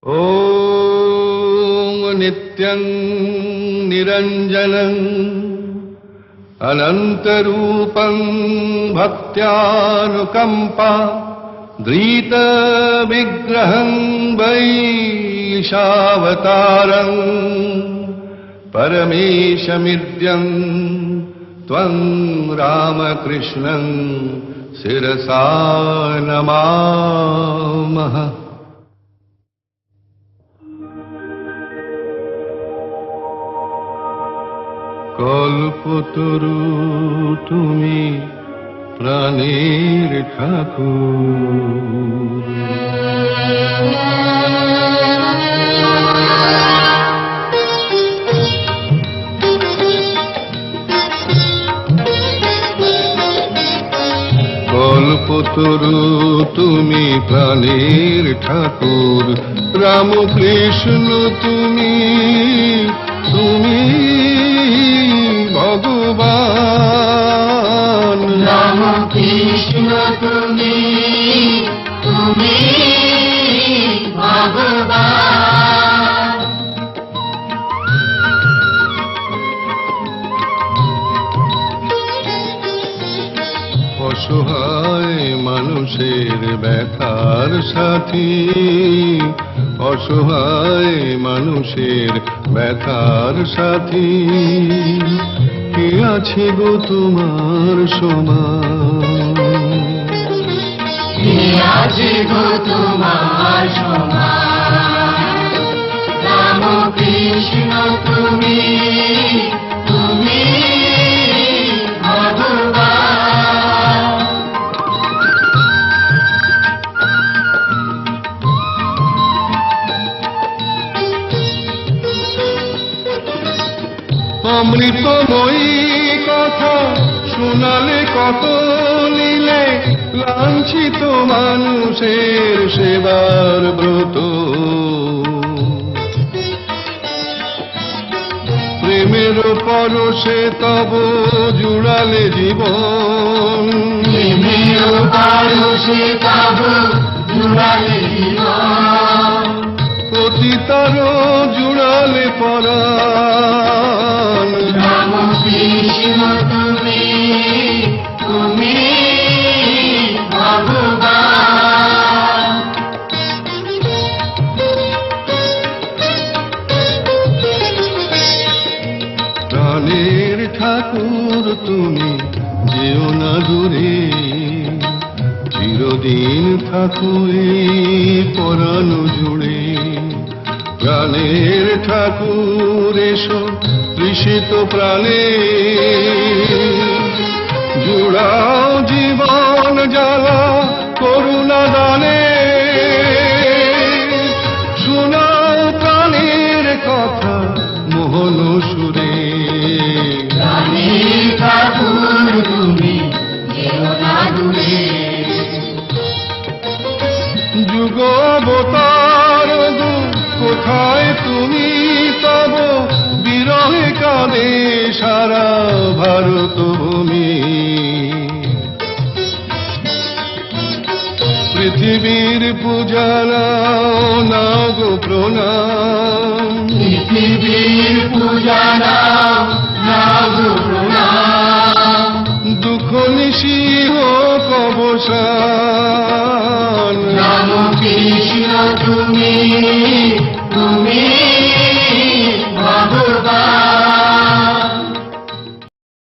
ॐ नित्यं निरञ्जनं अनन्तरूपं भक्त्यानुकम्पा धृतविग्रहं वैशावतारं परमेशमिद्यं त्वं रामकृष्णं शिरसा नमामः। কল্পতরু তুমি প্রাণের ঠাকুর, কল্পতরু তুমি প্রাণের ঠাকুর, রামকৃষ্ণ তুমি তুমি ভগবান, রামকৃষ্ণ তুমি তুমি ভগবান। অসহায় মানুষের ব্যথার সাথী, অসহায় মানুষের ব্যথার সাথী, কে আছে গো তোমার সমান, কে আছে গো তোমার সমান। রামকৃষ্ণ তুমি তুমি ভগবান। অমৃতময়ী কথা শোনালে কত নিলে, লাঞ্ছিত মানুষের সেবার ব্রত, প্রেমের পরশে তব জুড়ালে জীবন, প্রেমের পরশে তব জুড়ালে জীবন, পতিতার জুড়ালে পরাণ। রামকৃষ্ণ তুমি তুমি ভগবান। প্রাণের ঠাকুর তুমি যেও না দূরে, চিরদিন থাকো এই পরাণ জুড়ে। প্রাণের ঠাকুর এসো তৃষিত প্রাণে, জুড়াও জীবন জ্বালা করুণা দানে, শোনাও প্রাণের কথা মোহন সুরে। প্রাণের ঠাকুর তুমি যেও না দূরে, যুগ অবতার গো কোথায় তুমি তব, বিরহে কাঁদে সারা ভারত ভূমি। পৃথিবীর পূজা নাও না গো প্রণাম, পৃথিবীর পূজা নাও না গো প্রণাম। দুঃখ নিশি হোক অবসান, রামকৃষ্ণ তুমি তুমি